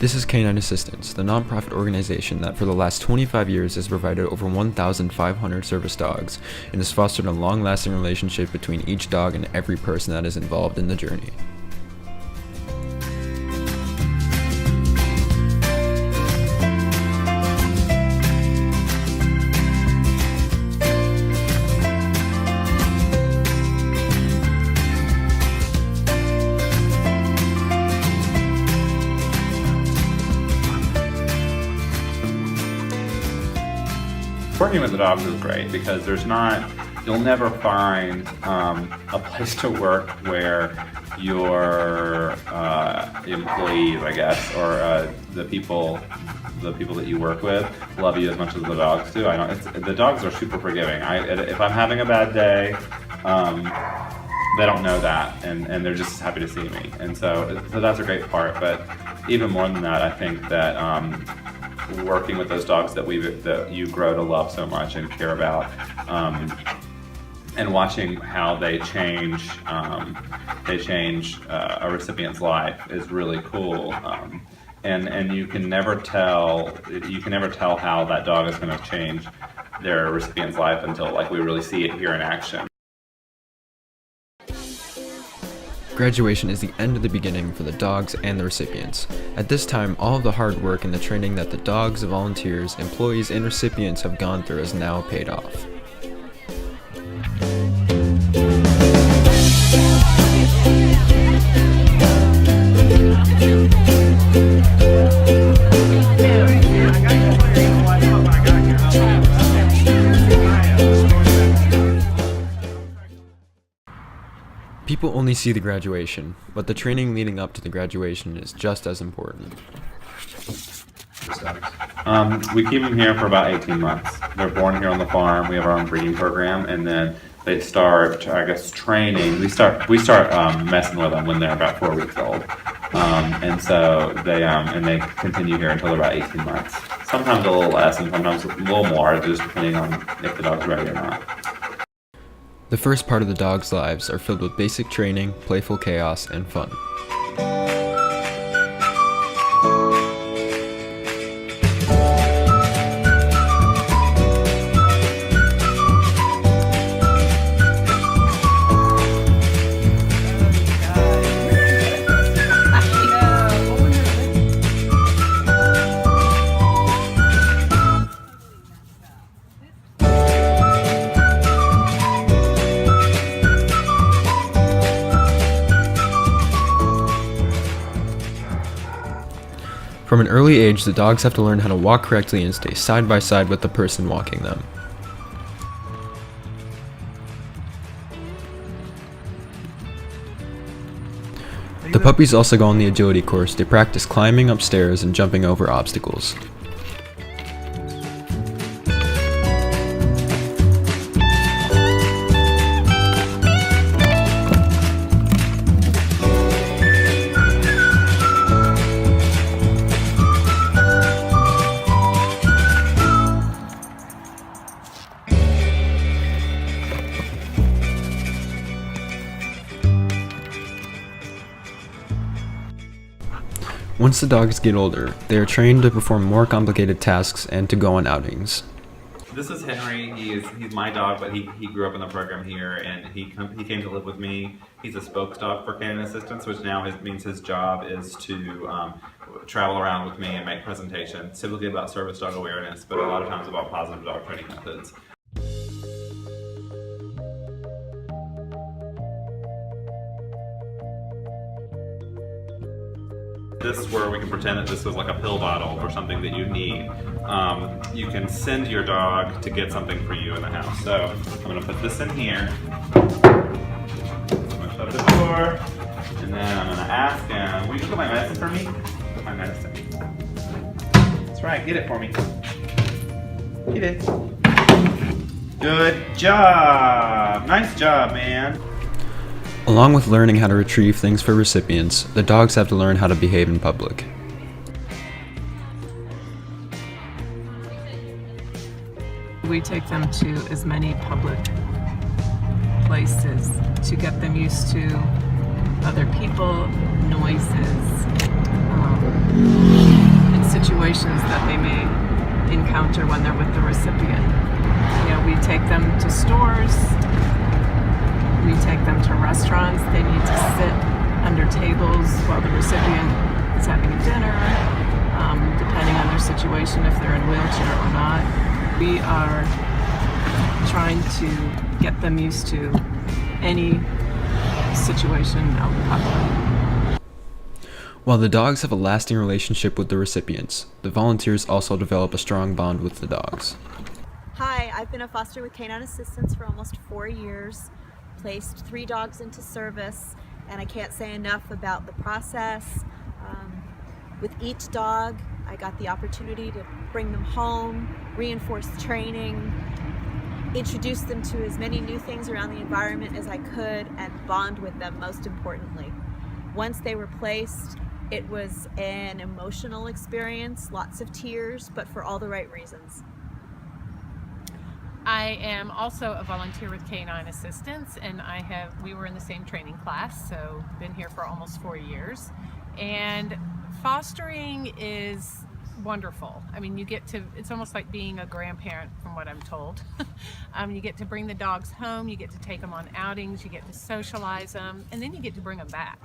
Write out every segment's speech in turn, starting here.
This is Canine Assistance, the nonprofit organization that for the last 25 years has provided over 1,500 service dogs and has fostered a long-lasting relationship between each dog and every person that is involved in the journey. Working with the dogs is great because you'll never find a place to work where your employees, I guess, or the people that you work with love you as much as the dogs do. The dogs are super forgiving. If I'm having a bad day, they don't know that, and they're just happy to see me. And so that's a great part. But even more than that, I think that working with those dogs that you grow to love so much and care about, and watching how they change a recipient's life is really cool. And you can never tell how that dog is going to change their recipient's life until we really see it here in action. Graduation is the end of the beginning for the dogs and the recipients. At this time, all of the hard work and the training that the dogs, volunteers, employees, and recipients have gone through is now paid off. People only see the graduation, but the training leading up to the graduation is just as important. We keep them here for about 18 months. They're born here on the farm. We have our own breeding program, and then they start, training. We start messing with them when they're about 4 weeks old, and so they continue here until they're about 18 months. Sometimes a little less, and sometimes a little more, just depending on if the dog's ready or not. The first part of the dogs' lives are filled with basic training, playful chaos, and fun. From an early age, the dogs have to learn how to walk correctly and stay side by side with the person walking them. The puppies also go on the agility course to practice climbing upstairs and jumping over obstacles. Once the dogs get older, they are trained to perform more complicated tasks and to go on outings. This is Henry. He's my dog, but he grew up in the program here, and he came to live with me. He's a spokes dog for Canine Assistance, which now means his job is to travel around with me and make presentations, typically about service dog awareness, but a lot of times about positive dog training methods. This is where we can pretend that this was like a pill bottle or something that you need. You can send your dog to get something for you in the house. So I'm going to put this in here. I'm going to shut the door. And then I'm going to ask him, will you look at my medicine for me? Look at my medicine. That's right, get it for me. Get it. Good job. Nice job, man. Along with learning how to retrieve things for recipients, the dogs have to learn how to behave in public. We take them to as many public places to get them used to other people, noises, situations that they may encounter when they're with the recipient. You know, we take them to stores, we take them to restaurants. They need to sit under tables while the recipient is having a dinner, depending on their situation, if they're in a wheelchair or not. We are trying to get them used to any situation out in the public. While the dogs have a lasting relationship with the recipients, the volunteers also develop a strong bond with the dogs. Hi, I've been a foster with Canine Assistance for almost 4 years, placed 3 dogs into service, and I can't say enough about the process. With each dog, I got the opportunity to bring them home, reinforce training, introduce them to as many new things around the environment as I could, and bond with them most importantly. Once they were placed, it was an emotional experience, lots of tears, but for all the right reasons. I am also a volunteer with Canine Assistance, and we were in the same training class, so been here for almost 4 years. And fostering is wonderful. I mean, it's almost like being a grandparent from what I'm told. You get to bring the dogs home, you get to take them on outings, you get to socialize them, and then you get to bring them back.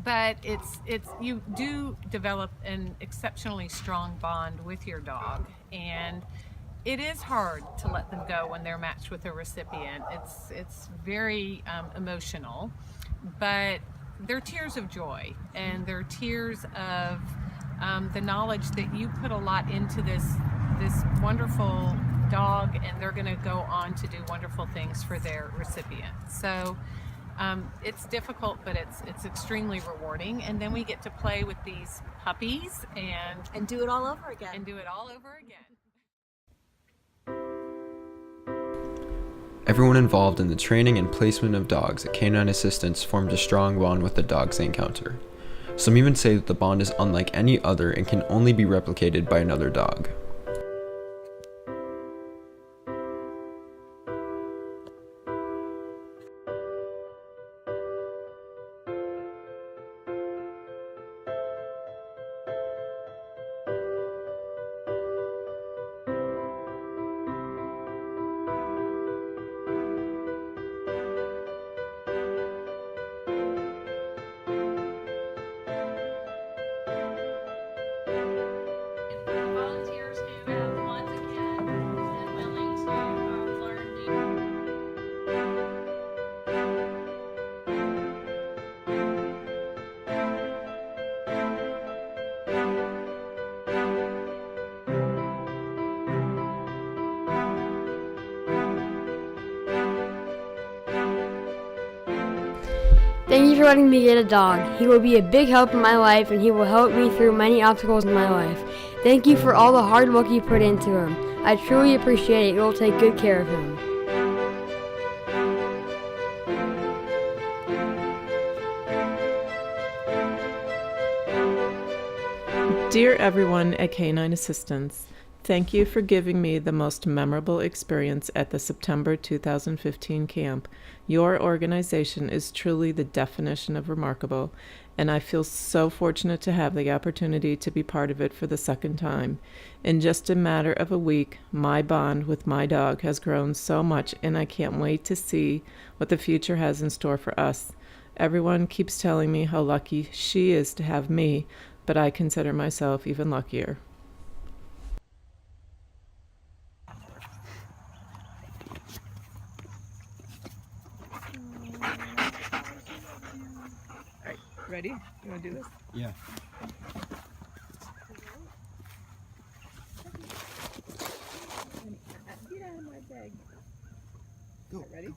But you do develop an exceptionally strong bond with your dog, and it is hard to let them go when they're matched with a recipient. It's very emotional, but they're tears of joy, and they're tears of the knowledge that you put a lot into this wonderful dog, and they're going to go on to do wonderful things for their recipient. So it's difficult, but it's extremely rewarding. And then we get to play with these puppies And do it all over again. Everyone involved in the training and placement of dogs at Canine Assistance formed a strong bond with the dogs they encounter. Some even say that the bond is unlike any other and can only be replicated by another dog. Volunteers who have once again been willing to learn new. Thank you for letting me get a dog. He will be a big help in my life, and he will help me through many obstacles in my life. Thank you for all the hard work you put into him. I truly appreciate it. You will take good care of him. Dear everyone at Canine Assistance, thank you for giving me the most memorable experience at the September 2015 camp. Your organization is truly the definition of remarkable, and I feel so fortunate to have the opportunity to be part of it for the second time. In just a matter of a week, my bond with my dog has grown so much, and I can't wait to see what the future has in store for us. Everyone keeps telling me how lucky she is to have me, but I consider myself even luckier. Alright, ready? You want to do this? Yeah. Get out of my bag. Go. Ready?